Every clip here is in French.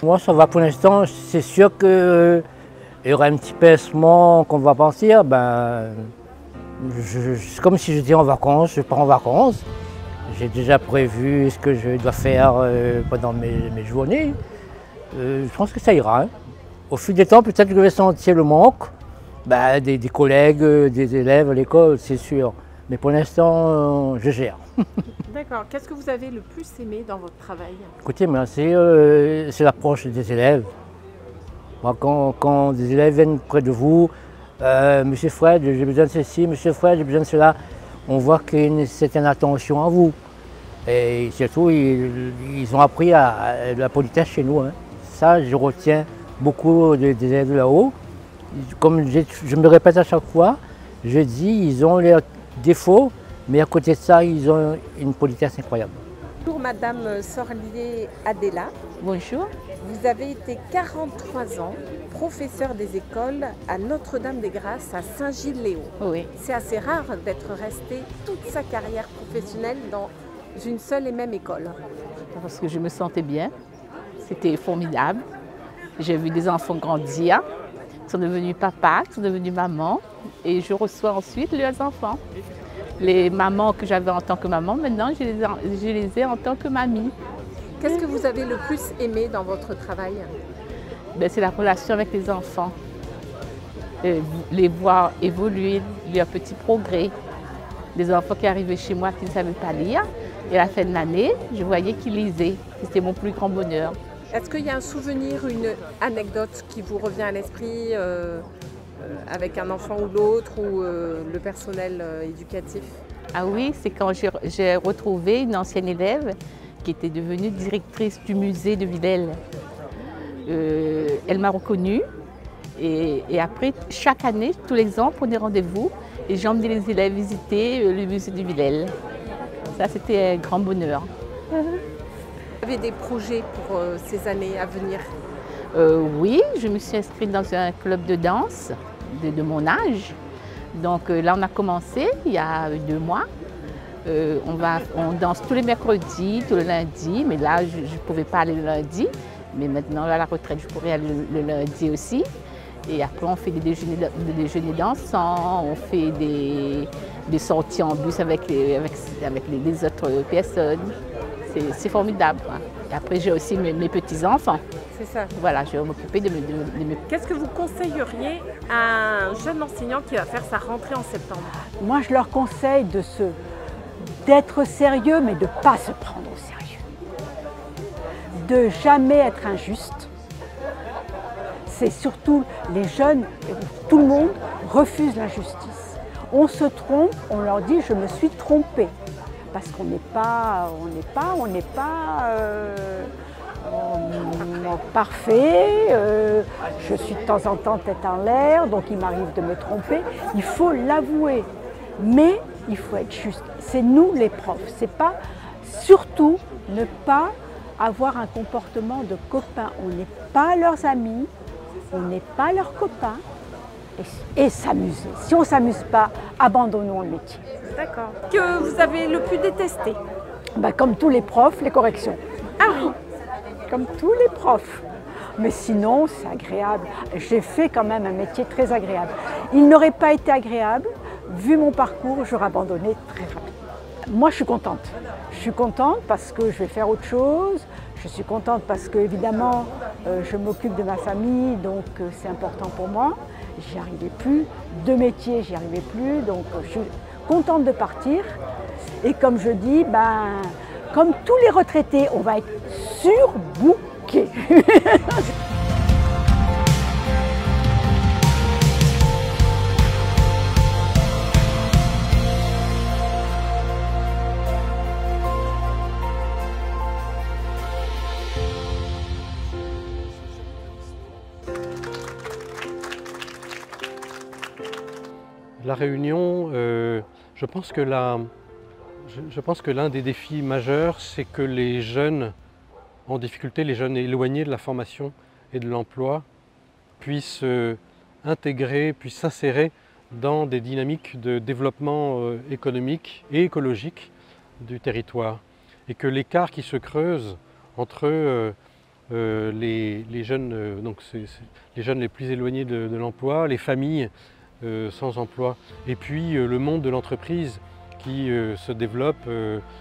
Moi, ça va pour l'instant. C'est sûr qu'il y aura un petit pincement qu'on va partir. C'est comme si j'étais en vacances, je pars en vacances. J'ai déjà prévu ce que je dois faire pendant mes journées. Je pense que ça ira. Hein. Au fil du temps, peut-être que je vais sentir le manque des collègues, des élèves à l'école, c'est sûr. Mais pour l'instant, je gère. D'accord. Qu'est-ce que vous avez le plus aimé dans votre travail? Écoutez, moi, c'est l'approche des élèves. Moi, quand des élèves viennent près de vous, Monsieur Fred, j'ai besoin de ceci, Monsieur Fred, j'ai besoin de cela, on voit qu'il y a une certaine attention à vous. Et surtout, ils ont appris la politesse chez nous. Hein. Ça, je retiens beaucoup des élèves là-haut. Comme je me répète à chaque fois, je dis, ils ont leurs défauts, mais à côté de ça, ils ont une politesse incroyable. Bonjour Madame Sorlier Adela. Bonjour. Vous avez été 43 ans professeur des écoles à Notre-Dame-des-Grâces à Saint-Gilles-Léon. Oui. C'est assez rare d'être resté toute sa carrière professionnelle dans une seule et même école. Parce que je me sentais bien. C'était formidable. J'ai vu des enfants grandir, qui sont devenus papas, qui sont devenus mamans. Et je reçois ensuite leurs enfants. Les mamans que j'avais en tant que maman, maintenant je les ai en tant que mamie. Qu'est-ce que vous avez le plus aimé dans votre travail? C'est la relation avec les enfants. Les voir évoluer, leurs petits progrès. Des enfants qui arrivaient chez moi qui ne savaient pas lire. Et à la fin de l'année, je voyais qu'ils lisaient. C'était mon plus grand bonheur. Est-ce qu'il y a un souvenir, une anecdote qui vous revient à l'esprit avec un enfant ou l'autre ou le personnel éducatif? Ah oui, c'est quand j'ai retrouvé une ancienne élève qui était devenue directrice du musée de Villèle. Elle m'a reconnue et après, chaque année, tous les ans, on prenait rendez-vous et j'emmenais les élèves visiter le musée de Villèle. Ça, c'était un grand bonheur. Vous avez des projets pour ces années à venir? Oui, je me suis inscrite dans un club de danse de mon âge. Donc là, on a commencé il y a 2 mois. On danse tous les mercredis, tous les lundis, mais là, je ne pouvais pas aller le lundi. Mais maintenant, à la retraite, je pourrais aller le lundi aussi. Et après, on fait des déjeuners dansants, on fait des sorties en bus avec les autres personnes. C'est formidable. Quoi. Et après, j'ai aussi mes petits-enfants. C'est ça. Voilà, je vais m'occuper de mes... Qu'est-ce que vous conseilleriez à un jeune enseignant qui va faire sa rentrée en septembre? Moi, je leur conseille d'être sérieux, mais de ne pas se prendre au sérieux. De jamais être injuste. C'est surtout les jeunes, tout le monde refuse l'injustice. On se trompe, on leur dit « je me suis trompé ». Parce qu'on n'est pas parfait, je suis de temps en temps tête en l'air, donc il m'arrive de me tromper. Il faut l'avouer, mais il faut être juste. C'est nous les profs, c'est pas surtout ne pas avoir un comportement de copains. On n'est pas leurs amis, on n'est pas leurs copains et s'amuser. Si on ne s'amuse pas, abandonnons le métier. D'accord. Que vous avez le plus détesté? Comme tous les profs, les corrections. Ah oui. Comme tous les profs. Mais sinon, c'est agréable. J'ai fait quand même un métier très agréable. Il n'aurait pas été agréable, vu mon parcours, j'aurais abandonné très rapidement. Moi, je suis contente. Je suis contente parce que je vais faire autre chose. Je suis contente parce que, évidemment, je m'occupe de ma famille, donc c'est important pour moi. J'y arrivais plus. 2 métiers, j'y arrivais plus. Donc, je suis contente de partir. Et comme je dis, comme tous les retraités, on va être surbookés. La Réunion, je pense que l'un des défis majeurs, c'est que les jeunes en difficulté, les jeunes éloignés de la formation et de l'emploi, puissent intégrer, puissent s'insérer dans des dynamiques de développement économique et écologique du territoire. Et que l'écart qui se creuse entre les jeunes, les jeunes les plus éloignés de l'emploi, les familles sans emploi, et puis le monde de l'entreprise qui se développe,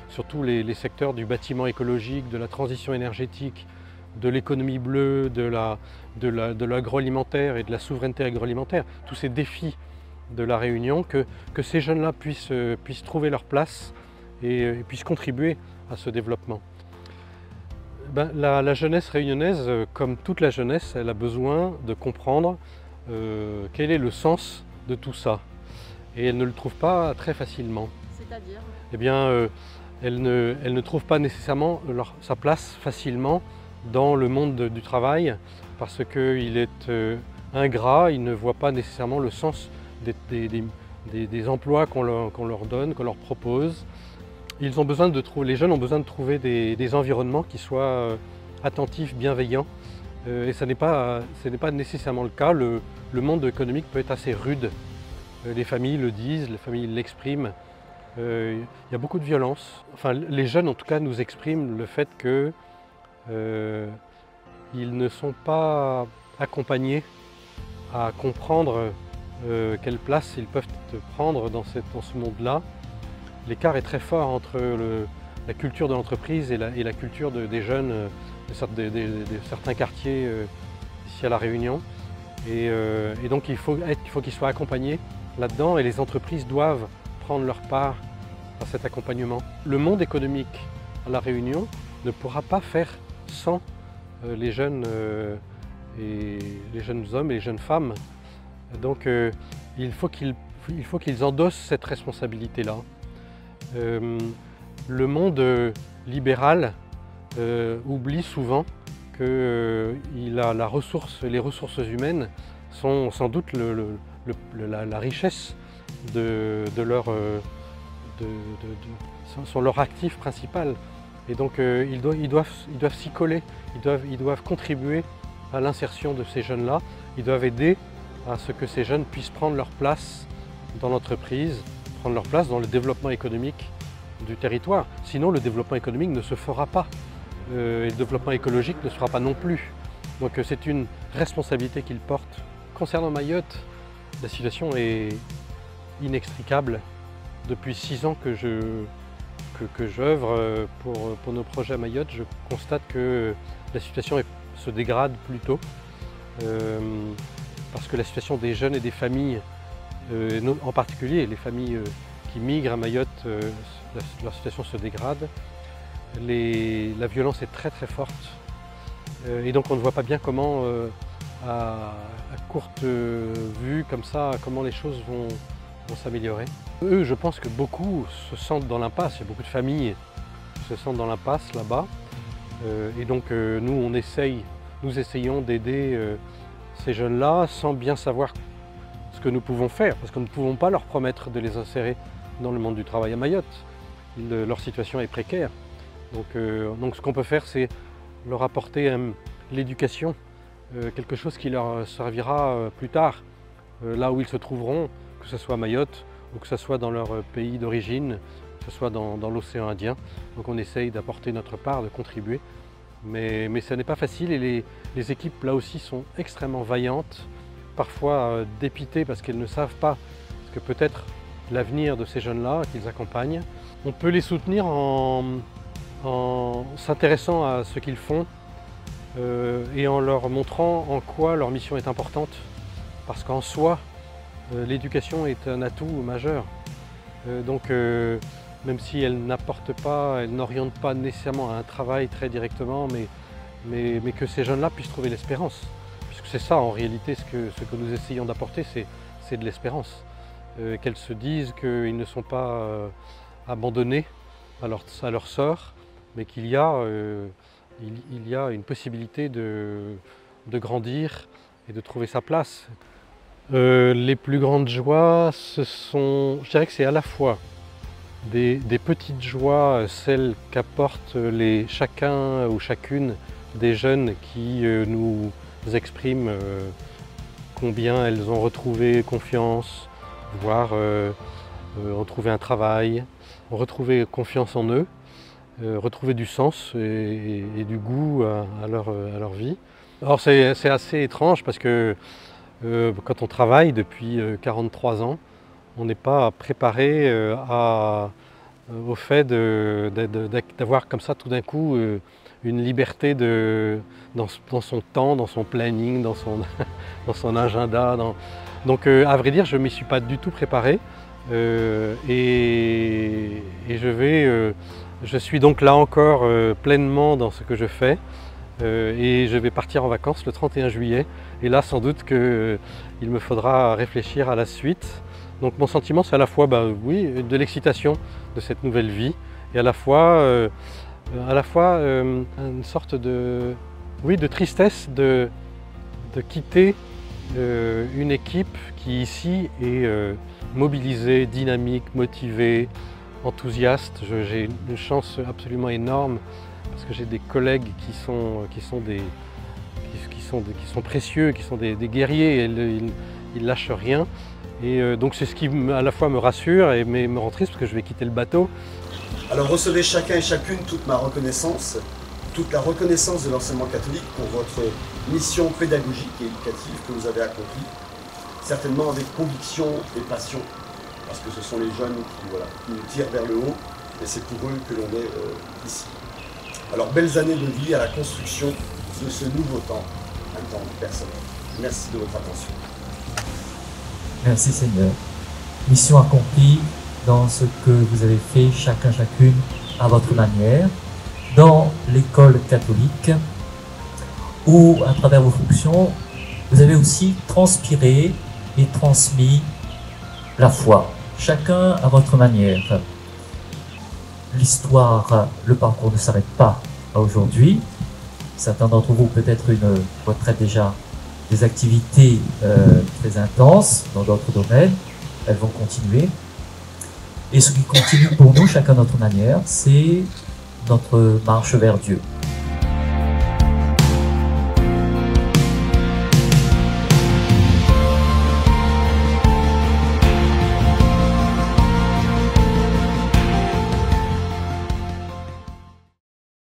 surtout les secteurs du bâtiment écologique, de la transition énergétique, de l'économie bleue, de l'agroalimentaire et de la souveraineté agroalimentaire, tous ces défis de la Réunion, que ces jeunes-là puissent trouver leur place et puissent contribuer à ce développement. La jeunesse réunionnaise, comme toute la jeunesse, elle a besoin de comprendre quel est le sens de tout ça. Et elle ne le trouve pas très facilement. C'est-à-dire ? Eh bien, elle ne trouve pas nécessairement sa place facilement dans le monde du travail parce qu'il est ingrat, il ne voit pas nécessairement le sens des emplois qu'on leur donne, qu'on leur propose. Les jeunes ont besoin de trouver des environnements qui soient attentifs, bienveillants. Et ce n'est pas nécessairement le cas. Le monde économique peut être assez rude. Les familles le disent, les familles l'expriment. Il y a beaucoup de violence. Enfin, les jeunes, en tout cas, nous expriment le fait qu'ils ne sont pas accompagnés à comprendre quelle place ils peuvent prendre dans ce monde-là. L'écart est très fort entre la culture de l'entreprise et la culture des jeunes de certains quartiers ici à La Réunion. Et donc il faut qu'ils soient accompagnés là-dedans et les entreprises doivent prendre leur part à cet accompagnement. Le monde économique à La Réunion ne pourra pas faire sans les jeunes hommes et les jeunes femmes. Donc il faut qu'ils endossent cette responsabilité-là. Le monde libéral oublie souvent que les ressources humaines sont sans doute la richesse sont leur actif principal. Et donc ils doivent s'y coller, ils doivent contribuer à l'insertion de ces jeunes-là, ils doivent aider à ce que ces jeunes puissent prendre leur place dans l'entreprise, prendre leur place dans le développement économique du territoire. Sinon, le développement économique ne se fera pas. Et le développement écologique ne se fera pas non plus. Donc c'est une responsabilité qu'ils portent. Concernant Mayotte, la situation est inextricable. Depuis 6 ans que j'œuvre pour nos projets à Mayotte, je constate que la situation se dégrade plutôt. Parce que la situation des jeunes et des familles, en particulier les familles qui migrent à Mayotte, leur situation se dégrade. La violence est très très forte et donc on ne voit pas bien comment, à courte vue, comme ça, comment les choses vont s'améliorer. Eux, je pense que beaucoup se sentent dans l'impasse, il y a beaucoup de familles qui se sentent dans l'impasse là-bas. Et donc nous essayons d'aider ces jeunes-là sans bien savoir ce que nous pouvons faire, parce que nous ne pouvons pas leur promettre de les insérer dans le monde du travail à Mayotte. Leur situation est précaire. Donc ce qu'on peut faire, c'est leur apporter l'éducation, quelque chose qui leur servira plus tard, là où ils se trouveront, que ce soit à Mayotte ou que ce soit dans leur pays d'origine, que ce soit dans l'océan Indien. Donc on essaye d'apporter notre part, de contribuer. Mais ce n'est pas facile et les équipes là aussi sont extrêmement vaillantes, parfois dépitées parce qu'elles ne savent pas ce que peut être l'avenir de ces jeunes-là qu'ils accompagnent. On peut les soutenir en s'intéressant à ce qu'ils font et en leur montrant en quoi leur mission est importante. Parce qu'en soi, l'éducation est un atout majeur. Donc même si elle n'apporte pas, elle n'oriente pas nécessairement à un travail très directement, mais que ces jeunes-là puissent trouver l'espérance. Puisque c'est ça en réalité ce que nous essayons d'apporter, c'est de l'espérance. Qu'elles se disent qu'ils ne sont pas abandonnés à leur sort, mais qu'il y a une possibilité de grandir et de trouver sa place. Les plus grandes joies, je dirais que c'est à la fois des petites joies, celles qu'apportent chacun ou chacune des jeunes qui nous expriment combien elles ont retrouvé confiance, voire ont trouvé un travail, ont retrouvé confiance en eux. retrouver du sens et du goût à leur vie. Alors c'est assez étrange parce que quand on travaille depuis 43 ans, on n'est pas préparé au fait d'avoir comme ça tout d'un coup une liberté dans son temps, dans son planning, dans son agenda. Donc à vrai dire, je ne m'y suis pas du tout préparé et je suis donc là encore pleinement dans ce que je fais. Et je vais partir en vacances le 31 juillet. Et là, sans doute qu'il me faudra réfléchir à la suite. Donc mon sentiment, c'est à la fois oui, de l'excitation de cette nouvelle vie et à la fois une sorte de tristesse de quitter une équipe qui ici est mobilisée, dynamique, motivée, enthousiaste. J'ai une chance absolument énorme parce que j'ai des collègues qui sont précieux, qui sont des guerriers, et ils lâchent rien. Et donc c'est ce qui à la fois me rassure et me rend triste parce que je vais quitter le bateau. Alors recevez chacun et chacune toute ma reconnaissance, toute la reconnaissance de l'enseignement catholique pour votre mission pédagogique et éducative que vous avez accomplie, certainement avec conviction et passion, parce que ce sont les jeunes qui nous tirent vers le haut et c'est pour eux que l'on est ici. Alors belles années de vie à la construction de ce nouveau temps, un temps personnel. Merci de votre attention. Merci Seigneur. Mission accomplie dans ce que vous avez fait chacun, chacune à votre manière, dans l'école catholique, où à travers vos fonctions, vous avez aussi transpiré et transmis la foi, chacun à votre manière. L'histoire, le parcours ne s'arrête pas à aujourd'hui. Certains d'entre vous, peut-être une retraite déjà, des activités très intenses dans d'autres domaines, elles vont continuer. Et ce qui continue pour nous, chacun à notre manière, c'est notre marche vers Dieu.